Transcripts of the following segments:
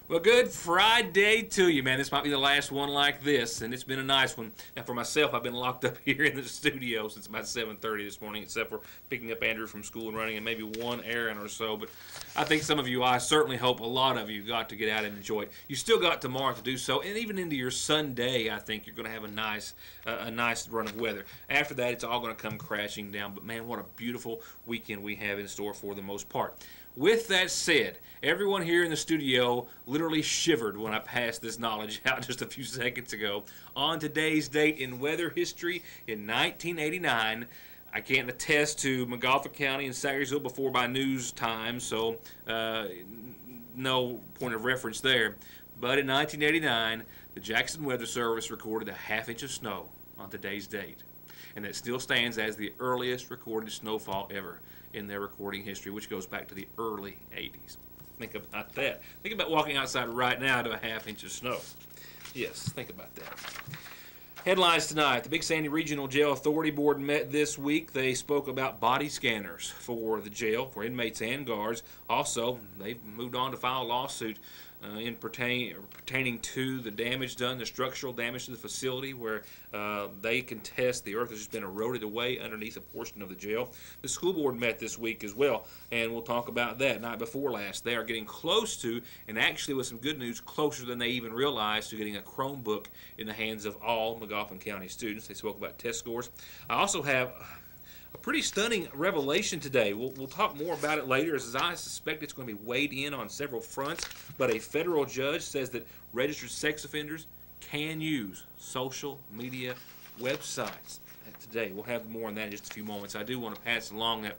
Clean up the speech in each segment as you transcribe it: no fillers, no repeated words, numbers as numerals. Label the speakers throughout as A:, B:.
A: Well, good Friday to you, man. This might be the last one like this, and it's been a nice one. Now, for myself, I've been locked up here in the studio since about 7:30 this morning, except for picking up Andrew from school and running, and maybe one errand or so. But I think some of you, I certainly hope a lot of you got to get out and enjoy it. You still got tomorrow to do so, and even into your Sunday, I think you're going to have a nice run of weather. After that, it's all going to come crashing down. But man, what a beautiful weekend we have in store for the most part. With that said, everyone here in the studio literally shivered when I passed this knowledge out just a few seconds ago. On today's date in weather history in 1989, I can't attest to McFarland County and Salyersville before by news time, so no point of reference there. But in 1989, the Jackson Weather Service recorded a half-inch of snow on today's date. And that still stands as the earliest recorded snowfall ever in their recording history, which goes back to the early 80s. Think about that. Think about walking outside right now to a half-inch of snow. Yes, think about that. Headlines tonight. The Big Sandy Regional Jail Authority Board met this week. They spoke about body scanners for the jail, for inmates and guards. Also, they've moved on to file a lawsuit pertaining to the damage done, the structural damage to the facility, where they contest the earth has just been eroded away underneath a portion of the jail. The school board met this week as well, and we'll talk about that. Night before last, they are getting close to, and actually with some good news, closer than they even realized, to getting a Chromebook in the hands of all McFarland County students. They spoke about test scores. I also have a pretty stunning revelation today. We'll talk more about it later, as I suspect it's going to be weighed in on several fronts. But a federal judge says that registered sex offenders can use social media websites. Today, we'll have more on that in just a few moments. I do want to pass along that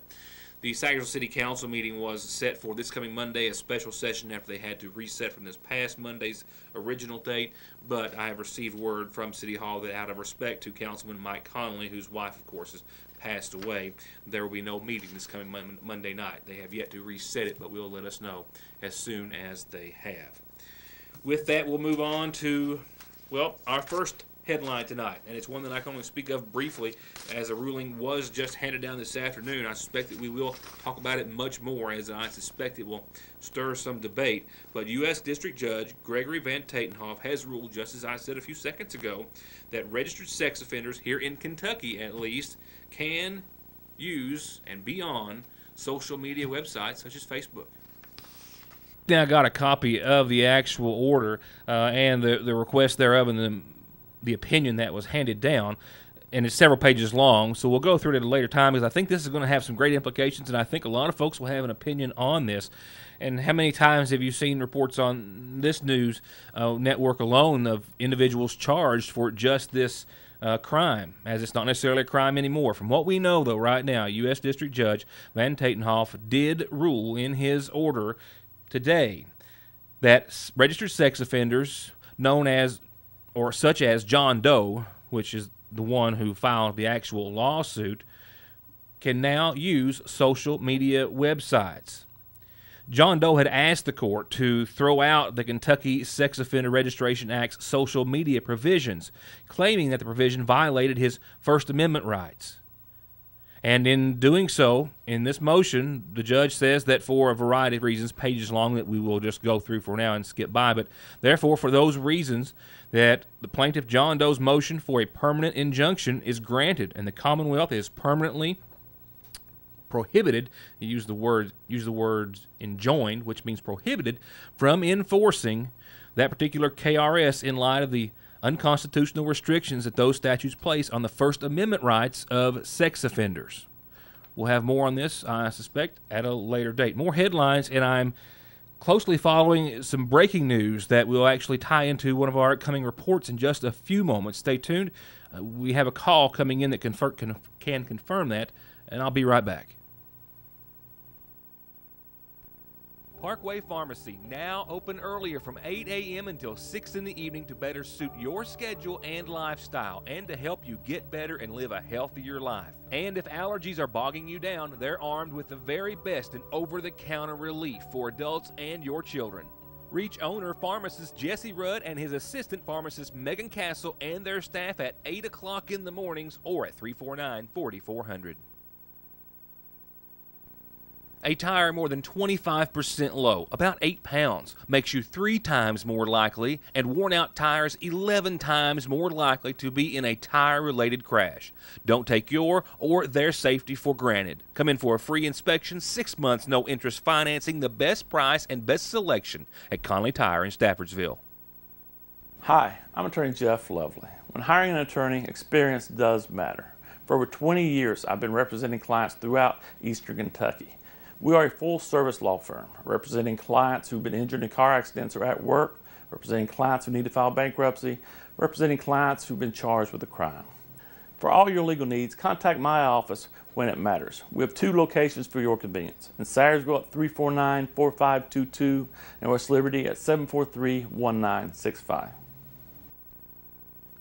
A: the Salyersville City Council meeting was set for this coming Monday, a special session after they had to reset from this past Monday's original date. But I have received word from City Hall that out of respect to Councilman Mike Connelly, whose wife, of course, is passed away, there will be no meeting this coming Monday night. They have yet to reset it, but will let us know as soon as they have. With that, we'll move on to, well, our first headline tonight, and it's one that I can only speak of briefly, as a ruling was just handed down this afternoon. I suspect that we will talk about it much more, as I suspect it will stir some debate. But U.S. District Judge Gregory Van Tatenhoff has ruled, just as I said a few seconds ago, that registered sex offenders here in Kentucky, at least, can use and be on social media websites such as Facebook. Now I got a copy of the actual order and the request thereof, and the opinion that was handed down, and it's several pages long, so we'll go through it at a later time, because I think this is going to have some great implications, and I think a lot of folks will have an opinion on this. And how many times have you seen reports on this news network alone of individuals charged for just this crime, as it's not necessarily a crime anymore? From what we know, though, right now, U.S. District Judge Van Tatenhoff did rule in his order today that registered sex offenders known as, or such as John Doe, which is the one who filed the actual lawsuit, can now use social media websites. John Doe had asked the court to throw out the Kentucky Sex Offender Registration Act's social media provisions, claiming that the provision violated his First Amendment rights. And in doing so, in this motion, the judge says that for a variety of reasons, pages long, that we will just go through for now and skip by, but therefore for those reasons, that the plaintiff John Doe's motion for a permanent injunction is granted, and the Commonwealth is permanently prohibited, he used the words enjoined, which means prohibited, from enforcing that particular KRS in light of the unconstitutional restrictions that those statutes place on the First Amendment rights of sex offenders. We'll have more on this, I suspect, at a later date. More headlines, and I'm closely following some breaking news that will actually tie into one of our upcoming reports in just a few moments. Stay tuned. We have a call coming in that can confirm that, and I'll be right back. Parkway Pharmacy, now open earlier from 8 a.m. until 6 in the evening to better suit your schedule and lifestyle, and to help you get better and live a healthier life. And if allergies are bogging you down, they're armed with the very best in over-the-counter relief for adults and your children. Reach owner pharmacist Jesse Rudd and his assistant pharmacist Megan Castle and their staff at 8 o'clock in the mornings or at 349-4400. A tire more than 25% low, about 8 pounds, makes you 3 times more likely, and worn-out tires 11 times more likely to be in a tire-related crash. Don't take your or their safety for granted. Come in for a free inspection, 6 months, no interest financing, the best price and best selection at Connelly Tire in Staffordsville.
B: Hi, I'm attorney Jeff Lovely. When hiring an attorney, experience does matter. For over 20 years, I've been representing clients throughout Eastern Kentucky. We are a full-service law firm, representing clients who've been injured in car accidents or at work, representing clients who need to file bankruptcy, representing clients who've been charged with a crime. For all your legal needs, contact my office when it matters. We have 2 locations for your convenience. In Salyersville at 349-4522 and West Liberty at 743-1965.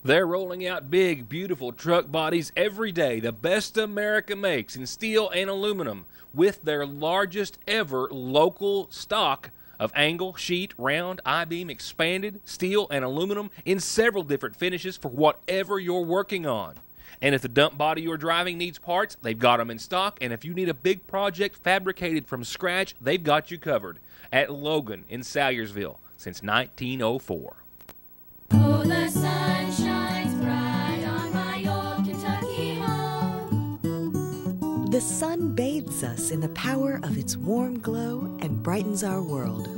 A: They're rolling out big, beautiful truck bodies every day, the best America makes in steel and aluminum, with their largest ever local stock of angle, sheet, round, I-beam, expanded, steel, and aluminum in several different finishes for whatever you're working on. And if the dump body you're driving needs parts, they've got them in stock. And if you need a big project fabricated from scratch, they've got you covered at Logan in Salyersville since 1904.
C: Oh, the sun shines bright on my old Kentucky home.
D: The sun bathes us in the power of its warm glow and brightens our world.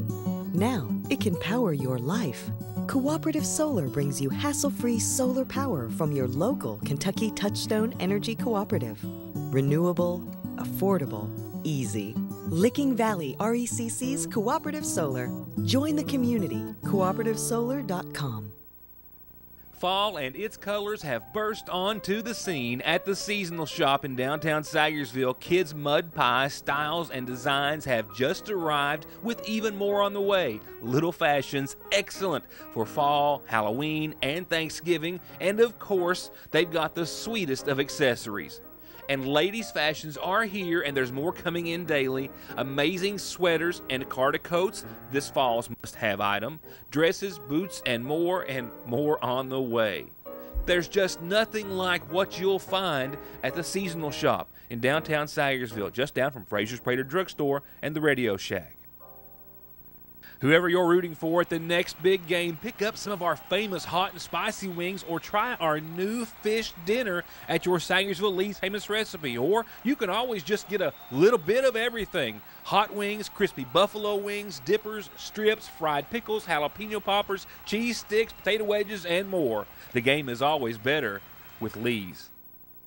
D: Now it can power your life. Cooperative Solar brings you hassle-free solar power from your local Kentucky Touchstone Energy Cooperative. Renewable, affordable, easy. Licking Valley RECC's Cooperative Solar. Join the community. CooperativeSolar.com.
A: Fall and its colors have burst onto the scene at the seasonal shop in downtown Salyersville. Kids' mud pie styles and designs have just arrived, with even more on the way. Little Fashions, excellent for fall, Halloween, and Thanksgiving. And of course, they've got the sweetest of accessories. And ladies' fashions are here, and there's more coming in daily. Amazing sweaters and Carter coats, this fall's must-have item. Dresses, boots, and more on the way. There's just nothing like what you'll find at the seasonal shop in downtown Salyersville, just down from Fraser's Prater Drugstore and the Radio Shack. Whoever you're rooting for at the next big game, pick up some of our famous hot and spicy wings or try our new fish dinner at your Salyersville Lee's famous recipe. Or you can always just get a little bit of everything. Hot wings, crispy buffalo wings, dippers, strips, fried pickles, jalapeno poppers, cheese sticks, potato wedges, and more. The game is always better with Lee's.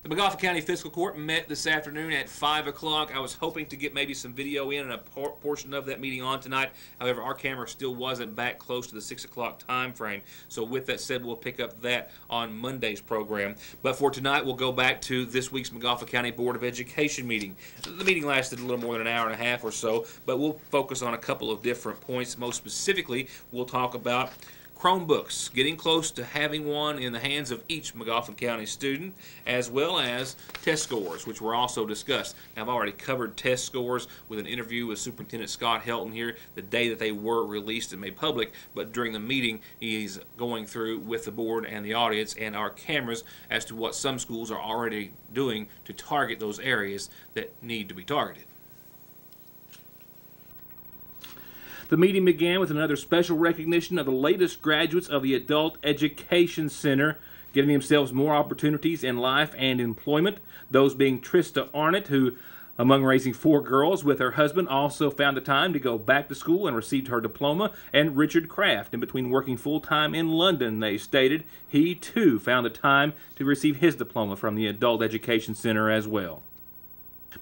A: The McGoffin County Fiscal Court met this afternoon at 5 o'clock. I was hoping to get maybe some video in and a portion of that meeting on tonight. However, our camera still wasn't back close to the 6 o'clock time frame. So with that said, we'll pick up that on Monday's program. But for tonight, we'll go back to this week's McGoffin County Board of Education meeting. The meeting lasted a little more than an hour and a half or so, but we'll focus on a couple of different points. Most specifically, we'll talk about Chromebooks, getting close to having one in the hands of each McGoffin County student, as well as test scores, which were also discussed. Now, I've already covered test scores with an interview with Superintendent Scott Helton here the day that they were released and made public, but during the meeting, he's going through with the board and the audience and our cameras as to what some schools are already doing to target those areas that need to be targeted. The meeting began with another special recognition of the latest graduates of the Adult Education Center, giving themselves more opportunities in life and employment. Those being Trista Arnott, who, among raising 4 girls with her husband, also found the time to go back to school and received her diploma, and Richard Kraft, in between working full-time in London, they stated, he too found the time to receive his diploma from the Adult Education Center as well.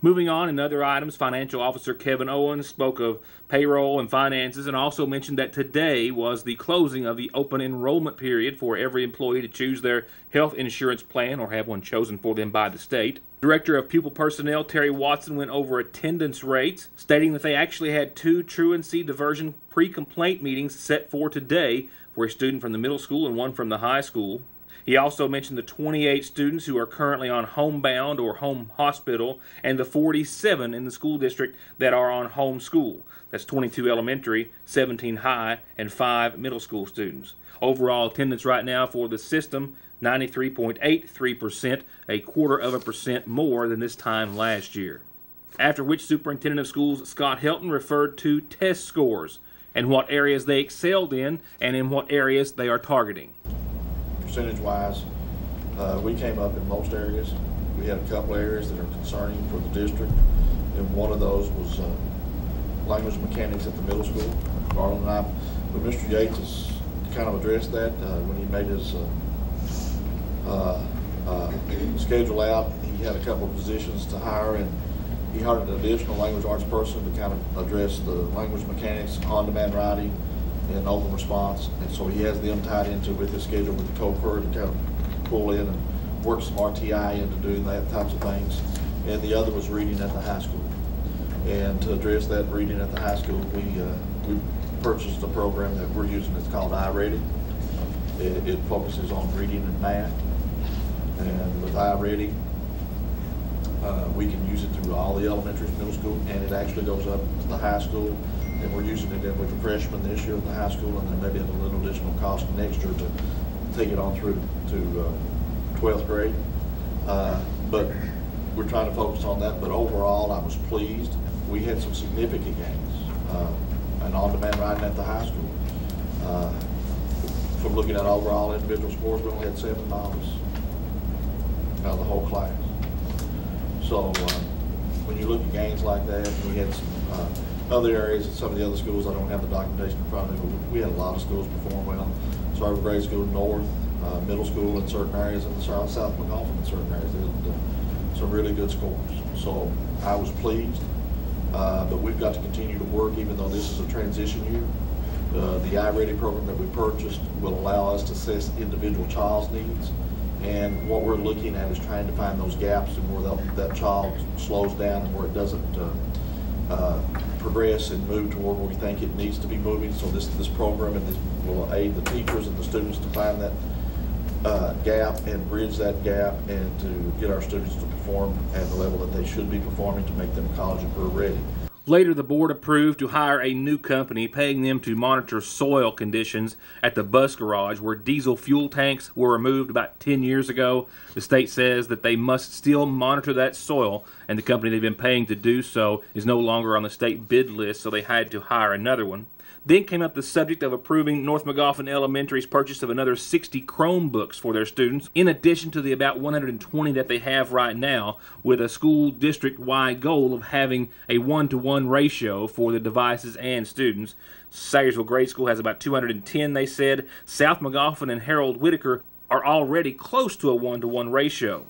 A: Moving on, in other items, Financial Officer Kevin Owens spoke of payroll and finances and also mentioned that today was the closing of the open enrollment period for every employee to choose their health insurance plan or have one chosen for them by the state. Director of Pupil Personnel Terry Watson went over attendance rates, stating that they actually had 2 truancy diversion pre-complaint meetings set for today for a student from the middle school and one from the high school. He also mentioned the 28 students who are currently on homebound or home hospital and the 47 in the school district that are on home school. That's 22 elementary, 17 high, and 5 middle school students. Overall attendance right now for the system, 93.83%, a 0.25% more than this time last year. after which Superintendent of Schools Scott Helton referred to test scores and what areas they excelled in and in what areas they are targeting.
E: Percentage-wise, we came up in most areas. We had a couple areas that are concerning for the district, and one of those was language mechanics at the middle school. Garland and I, but Mr. Yates has kind of addressed that when he made his schedule out. He had a couple of positions to hire, and he hired an additional language arts person to kind of address the language mechanics, on-demand writing, and open response. And so he has them tied into with his schedule with the co-per to kind of pull in and work some RTI into doing that types of things. And the other was reading at the high school. And to address that reading at the high school, we purchased a program that we're using. It's called iReady. It focuses on reading and math. And with iReady, we can use it through all the elementary and middle school, and it actually goes up to the high school. And we're using it then with the freshmen this year in the high school, and then maybe at a little additional cost next year to take it on through to 12th grade. But we're trying to focus on that. But overall, I was pleased. We had some significant gains. And on-demand writing at the high school. From looking at overall individual scores, we only had 7 novices out of the whole class. So when you look at gains like that, we had some other areas in some of the other schools. I don't have the documentation in front of me, but we had a lot of schools perform well. Sarver Grade School North, middle school in certain areas, and South McGoffin in certain areas. They had some really good scores. So I was pleased. But we've got to continue to work, even though this is a transition year. The iReady program that we purchased will allow us to assess individual child's needs. And what we're looking at is trying to find those gaps and where that child slows down and where it doesn't progress and move toward where we think it needs to be moving. So this program and this will aid the teachers and the students to find that gap and bridge that gap and to get our students to perform at the level that they should be performing to make them college and career ready.
A: Later, the board approved to hire a new company, paying them to monitor soil conditions at the bus garage where diesel fuel tanks were removed about 10 years ago. The state says that they must still monitor that soil, and the company they've been paying to do so is no longer on the state bid list, so they had to hire another one. Then came up the subject of approving North McGoffin Elementary's purchase of another 60 Chromebooks for their students, in addition to the about 120 that they have right now, with a school district-wide goal of having a 1-to-1 ratio for the devices and students. Salyersville Grade School has about 210, they said. South McGoffin and Harold Whitaker are already close to a 1-to-1 ratio.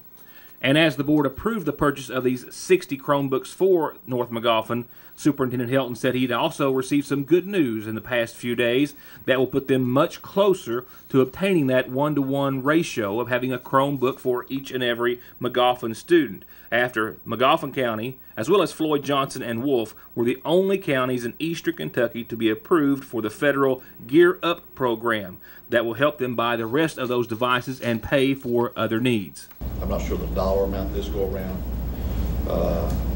A: And as the board approved the purchase of these 60 Chromebooks for North McGoffin, Superintendent Helton said he'd also received some good news in the past few days that will put them much closer to obtaining that 1-to-1 ratio of having a Chromebook for each and every McGoffin student, after McGoffin County, as well as Floyd Johnson and Wolf, were the only counties in eastern Kentucky to be approved for the federal Gear Up program that will help them buy the rest of those devices and pay for other needs.
E: I'm not sure the dollar amount this go around,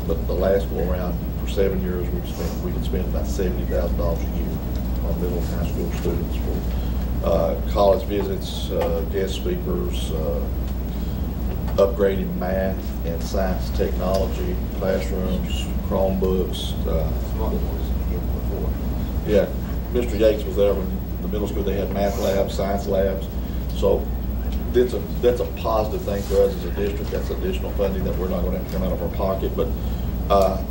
E: but the last go around, for 7 years, we can spend about $70,000 a year on middle and high school students for college visits, guest speakers, upgrading math and science technology, classrooms, Chromebooks. Yeah, Mr. Yates was there when the middle school they had math labs, science labs. So that's a positive thing for us as a district. That's additional funding that we're not going to have to come out of our pocket. But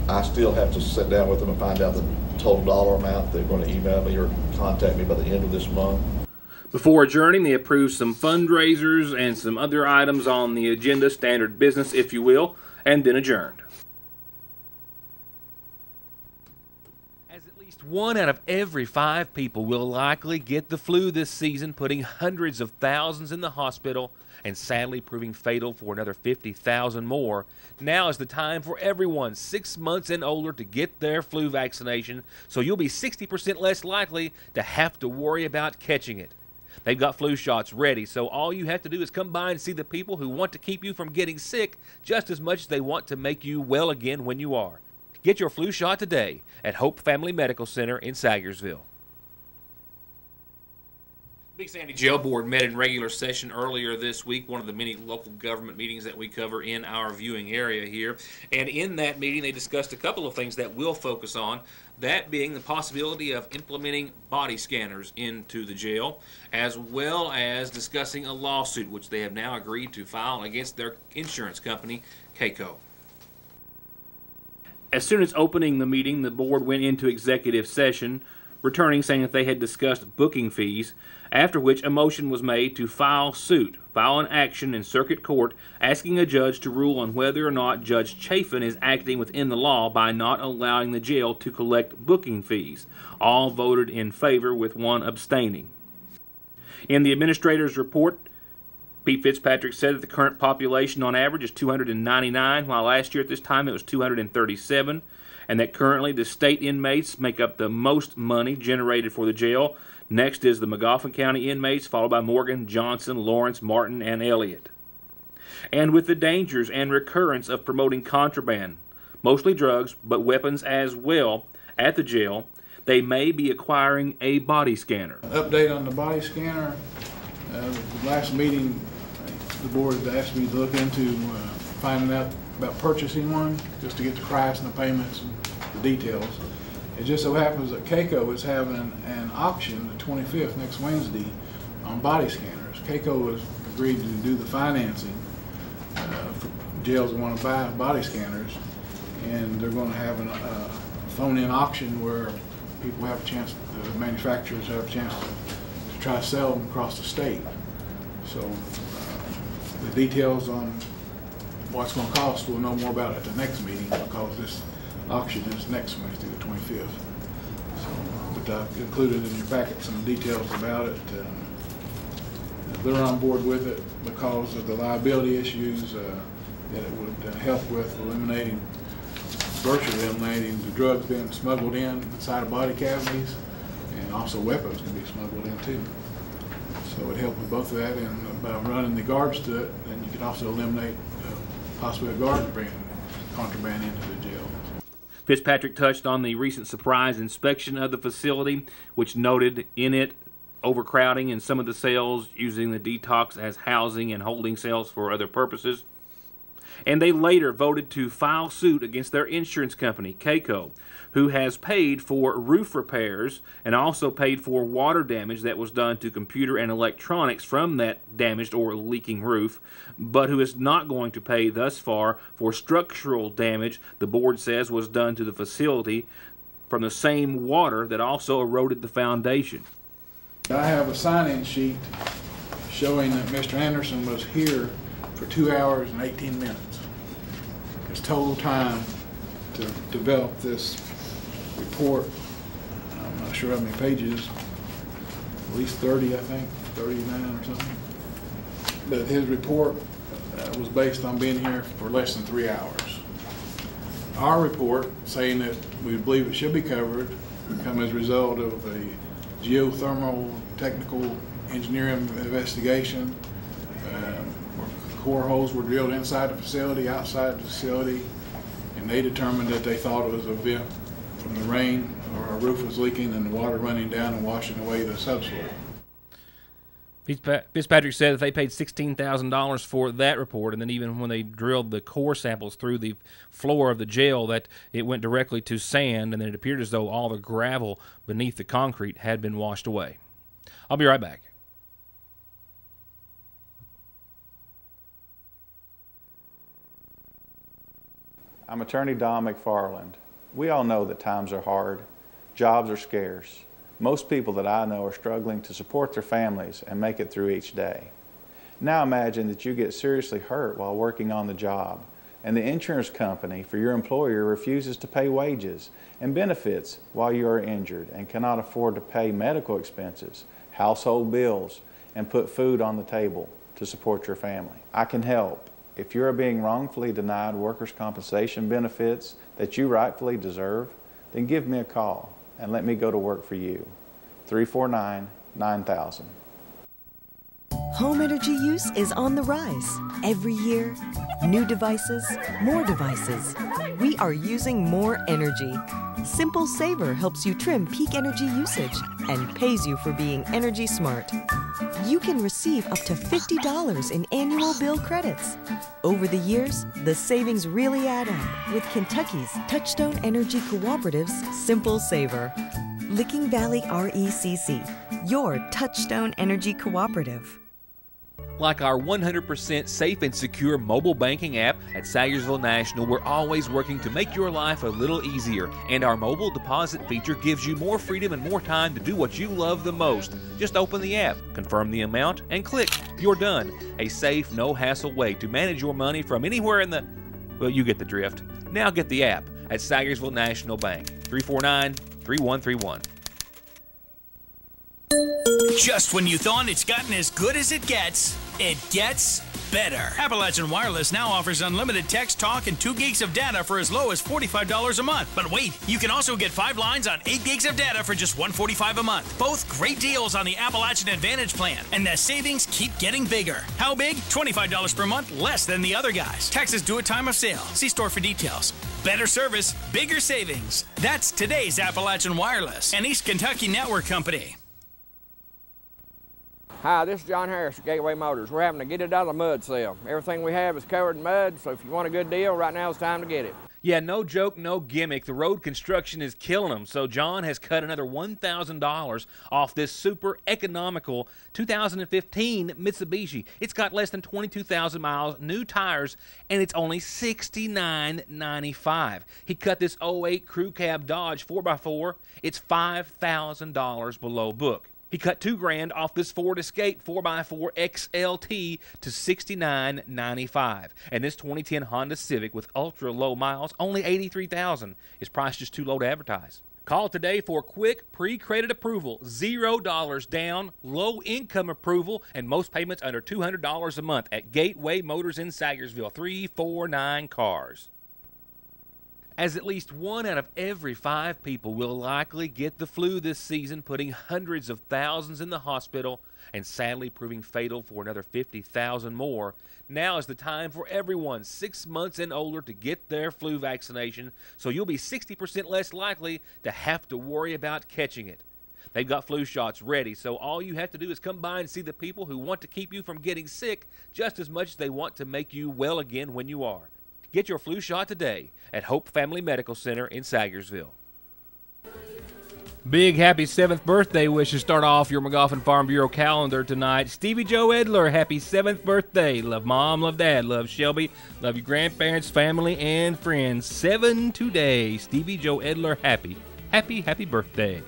E: I still have to sit down with them and find out the total dollar amount. They're going to email me or contact me by the end of this month.
A: Before adjourning, they approved some fundraisers and some other items on the agenda, standard business, if you will, and then adjourned. As at least 1 out of every 5 people will likely get the flu this season, putting hundreds of thousands in the hospital and sadly proving fatal for another 50,000 more. Now is the time for everyone 6 months and older to get their flu vaccination, so you'll be 60% less likely to have to worry about catching it. They've got flu shots ready, so all you have to do is come by and see the people who want to keep you from getting sick just as much as they want to make you well again when you are. Get your flu shot today at Hope Family Medical Center in Salyersville. Big Sandy Jail Board met in regular session earlier this week, one of the many local government meetings that we cover in our viewing area here. And in that meeting, they discussed a couple of things that we'll focus on, that being the possibility of implementing body scanners into the jail, as well as discussing a lawsuit, which they have now agreed to file against their insurance company, CAECO. As soon as opening the meeting, the board went into executive session, returning saying that they had discussed booking fees, after which a motion was made to file an action in circuit court asking a judge to rule on whether or not Judge Chafin is acting within the law by not allowing the jail to collect booking fees. All voted in favor with one abstaining. In the administrator's report, Pete Fitzpatrick said that the current population on average is 299, while last year at this time it was 237, and that currently the state inmates make up the most money generated for the jail. Next is the Magoffin County inmates, followed by Morgan, Johnson, Lawrence, Martin, and Elliott. And with the dangers and recurrence of promoting contraband, mostly drugs, but weapons as well, at the jail, they may be acquiring a body scanner.
F: Update on the body scanner. The last meeting, the board asked me to look into finding out about purchasing one, just to get the price and the payments and the details. It just so happens that CAECO is having an auction the 25th, next Wednesday, on body scanners. CAECO has agreed to do the financing for jails that want to buy body scanners, and they're going to have a phone-in auction where people have a chance, the manufacturers have a chance to try to sell them across the state. So the details on what's going to cost, we'll know more about it at the next meeting, because this auction is next Wednesday, the 25th. So, but I've included in your packet some details about it. They're on board with it because of the liability issues that it would help with virtually eliminating the drugs being smuggled inside of body cavities, and also weapons can be smuggled in too. So it helped with both of that, and by running the guards to it, then you can also eliminate possibly a guard bringing contraband into the jail.
A: Fitzpatrick touched on the recent surprise inspection of the facility, which noted in it overcrowding in some of the cells, using the detox as housing and holding cells for other purposes. And they later voted to file suit against their insurance company, CAECO, who has paid for roof repairs and also paid for water damage that was done to computer and electronics from that damaged or leaking roof, but who is not going to pay thus far for structural damage the board says was done to the facility from the same water that also eroded the foundation.
F: I have a sign-in sheet showing that Mr. Anderson was here for 2 hours and 18 minutes. His total time to develop this report. I'm not sure how many pages, at least 30, I think, 39 or something. But his report was based on being here for less than 3 hours. Our report, saying that we believe it should be covered, come as a result of a geothermal technical engineering investigation. Core holes were drilled inside the facility, outside the facility, and they determined that they thought it was a vent from the rain, or our roof was leaking and the water running down and washing away the subsoil.
A: Fitzpatrick said that they paid $16,000 for that report, and then even when they drilled the core samples through the floor of the jail, that it went directly to sand, and then it appeared as though all the gravel beneath the concrete had been washed away. I'll be right back.
G: I'm attorney Don McFarland. We all know that times are hard, jobs are scarce. Most people that I know are struggling to support their families and make it through each day. Now imagine that you get seriously hurt while working on the job, and the insurance company for your employer refuses to pay wages and benefits while you are injured and cannot afford to pay medical expenses, household bills, and put food on the table to support your family. I can help. If you are being wrongfully denied workers' compensation benefits that you rightfully deserve, then give me a call and let me go to work for you. 349-9000.
D: Home energy use is on the rise. Every year, new devices, more devices. We are using more energy. Simple Saver helps you trim peak energy usage and pays you for being energy smart. You can receive up to $50 in annual bill credits. Over the years, the savings really add up with Kentucky's Touchstone Energy Cooperative's Simple Saver. Licking Valley RECC, your Touchstone Energy Cooperative.
A: Like our 100% safe and secure mobile banking app at Salyersville National, we're always working to make your life a little easier. And our mobile deposit feature gives you more freedom and more time to do what you love the most. Just open the app, confirm the amount, and click. You're done. A safe, no-hassle way to manage your money from anywhere in the... Well, you get the drift. Now get the app at Salyersville National Bank. 349-3131.
H: Just when you thought it's gotten as good as it gets better. Appalachian Wireless now offers unlimited text, talk, and 2 gigs of data for as low as $45 a month. But wait, you can also get 5 lines on 8 gigs of data for just $145 a month. Both great deals on the Appalachian Advantage plan, and the savings keep getting bigger. How big? $25 per month, less than the other guys. Taxes due at time of sale. See store for details. Better service, bigger savings. That's today's Appalachian Wireless, an East Kentucky network company.
I: Hi, this is John Harris at Gateway Motors. We're having to get it out of the mud sale. Everything we have is covered in mud, so if you want a good deal, right now is time to get it.
A: Yeah, no joke, no gimmick. The road construction is killing them, so John has cut another $1,000 off this super economical 2015 Mitsubishi. It's got less than 22,000 miles, new tires, and it's only $69.95. He cut this 08 Crew Cab Dodge 4x4. It's $5,000 below book. He cut $2,000 off this Ford Escape 4x4 XLT to $69.95. And this 2010 Honda Civic with ultra low miles, only $83,000. His price just too low to advertise. Call today for quick pre-credit approval, $0 down, low income approval, and most payments under $200 a month at Gateway Motors in Salyersville, 349 cars. As at least 1 out of every 5 people will likely get the flu this season, putting hundreds of thousands in the hospital and sadly proving fatal for another 50,000 more. Now is the time for everyone 6 months and older to get their flu vaccination, so you'll be 60% less likely to have to worry about catching it. They've got flu shots ready, so all you have to do is come by and see the people who want to keep you from getting sick just as much as they want to make you well again when you are. Get your flu shot today at Hope Family Medical Center in Salyersville. Big happy 7th birthday wishes start off your McGoffin Farm Bureau calendar tonight. Stevie Joe Edler, happy 7th birthday. Love Mom, love Dad, love Shelby, love your grandparents, family, and friends. 7 today. Stevie Joe Edler, happy birthday.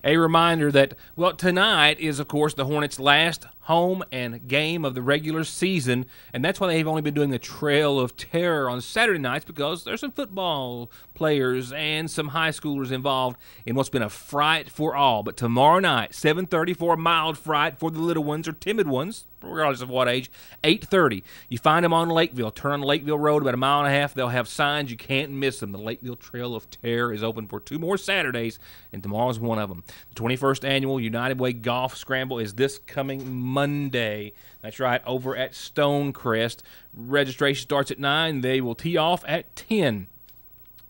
A: A reminder that, well, tonight is, of course, the Hornets' last home and game of the regular season, and that's why they've only been doing the Trail of Terror on Saturday nights, because there's some football players and some high schoolers involved in what's been a fright for all. But tomorrow night, 7:30 for a mild fright for the little ones or timid ones, regardless of what age, 8:30. You find them on Lakeville. Turn on Lakeville Road about a mile and a half. They'll have signs. You can't miss them. The Lakeville Trail of Terror is open for 2 more Saturdays, and tomorrow's one of them. The 21st Annual United Way Golf Scramble is this coming Monday. That's right, over at Stonecrest. Registration starts at 9. They will tee off at 10.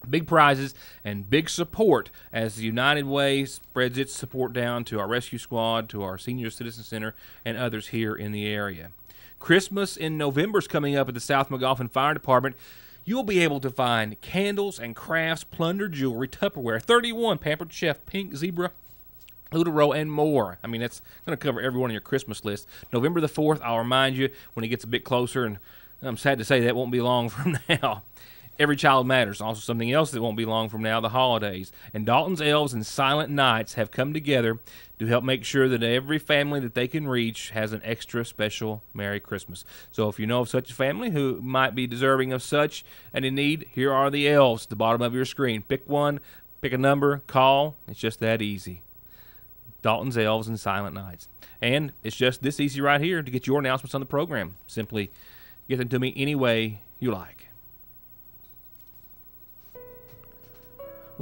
A: Big prizes and big support as the United Way spreads its support down to our rescue squad, to our senior citizen center, and others here in the area. Christmas in November is coming up at the South McGoffin Fire Department. You'll be able to find candles and crafts, plunder jewelry, Tupperware, 31 Pampered Chef, Pink Zebra, Little Row, and more. I mean, that's going to cover every one on your Christmas list. November the 4th, I'll remind you when it gets a bit closer, and I'm sad to say that won't be long from now. Every Child Matters, also something else that won't be long from now, the holidays. And Dalton's Elves and Silent Nights have come together to help make sure that every family that they can reach has an extra special Merry Christmas. So if you know of such a family who might be deserving of such and in need, here are the elves at the bottom of your screen. Pick one, pick a number, call. It's just that easy. Dalton's Elves and Silent Nights. And it's just this easy right here to get your announcements on the program. Simply get them to me any way you like.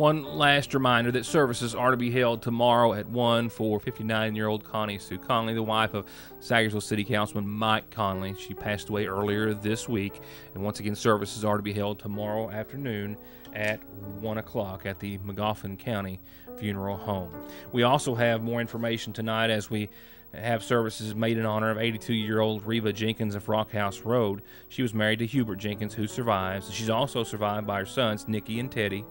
A: One last reminder that services are to be held tomorrow at 1 for 59-year-old Connie Sue Connelly, the wife of Salyersville City Councilman Mike Connelly. She passed away earlier this week. And once again, services are to be held tomorrow afternoon at 1 o'clock at the McFarland County Funeral Home. We also have more information tonight as we have services made in honor of 82-year-old Reba Jenkins of Rock House Road. She was married to Hubert Jenkins, who survives. She's also survived by her sons, Nikki and Teddy.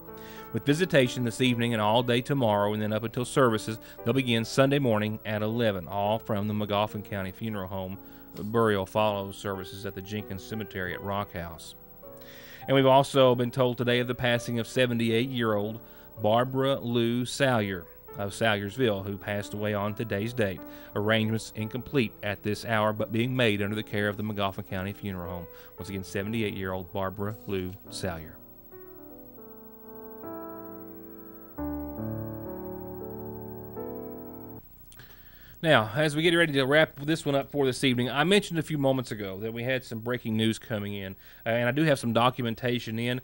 A: With visitation this evening and all day tomorrow, and then up until services, they'll begin Sunday morning at 11, all from the McFarland County Funeral Home. Burial follows services at the Jenkins Cemetery at Rock House. And we've also been told today of the passing of 78-year-old Barbara Lou Salyer of Salyersville, who passed away on today's date. Arrangements incomplete at this hour, but being made under the care of the McFarland County Funeral Home. Once again, 78-year-old Barbara Lou Salyer. Now, as we get ready to wrap this one up for this evening, I mentioned a few moments ago that we had some breaking news coming in, and I do have some documentation in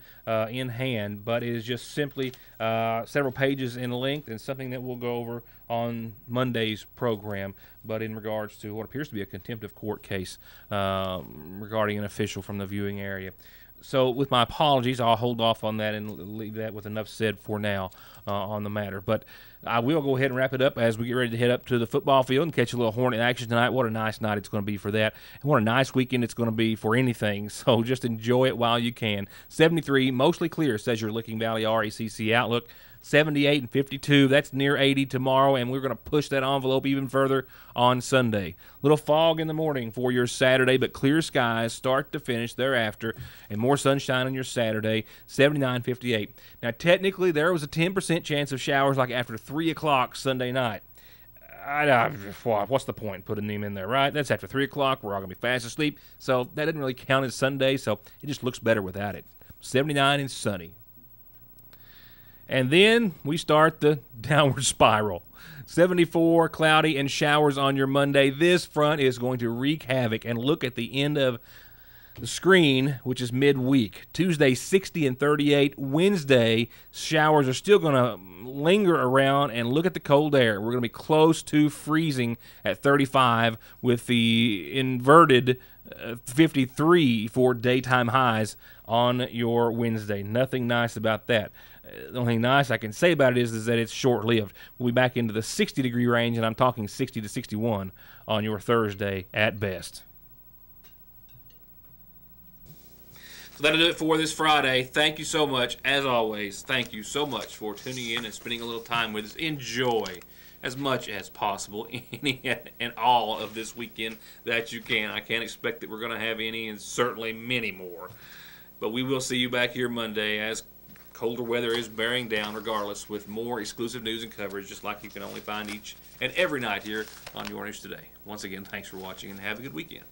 A: hand, but it is just simply several pages in length and something that we'll go over on Monday's program, but in regards to what appears to be a contempt of court case regarding an official from the viewing area. So with my apologies, I'll hold off on that and leave that with enough said for now on the matter. But I will go ahead and wrap it up as we get ready to head up to the football field and catch a little Hornet action tonight. What a nice night it's going to be for that. And what a nice weekend it's going to be for anything. So just enjoy it while you can. 73, mostly clear, says your Licking Valley RACC Outlook. 78 and 52, that's near 80 tomorrow, and we're going to push that envelope even further on Sunday. Little fog in the morning for your Saturday, but clear skies start to finish thereafter, and more sunshine on your Saturday, 79, 58. Now, technically, there was a 10% chance of showers like after 3 o'clock Sunday night. What's the point putting them in there, right? That's after 3 o'clock. We're all going to be fast asleep, so that didn't really count as Sunday, so it just looks better without it. 79 and sunny. And then we start the downward spiral. 74, cloudy, and showers on your Monday. This front is going to wreak havoc. And look at the end of the screen, which is midweek. Tuesday, 60 and 38. Wednesday, showers are still going to linger around. And look at the cold air. We're going to be close to freezing at 35 with the inverted 53 for daytime highs on your Wednesday. Nothing nice about that. The only thing nice I can say about it is that it's short-lived. We'll be back into the 60-degree range, and I'm talking 60 to 61 on your Thursday at best. So that'll do it for this Friday. Thank you so much. As always, thank you so much for tuning in and spending a little time with us. Enjoy as much as possible any and all of this weekend that you can. I can't expect that we're going to have any and certainly many more. But we will see you back here Monday as colder weather is bearing down regardless, with more exclusive news and coverage just like you can only find each and every night here on Your News Today. Once again, thanks for watching and have a good weekend.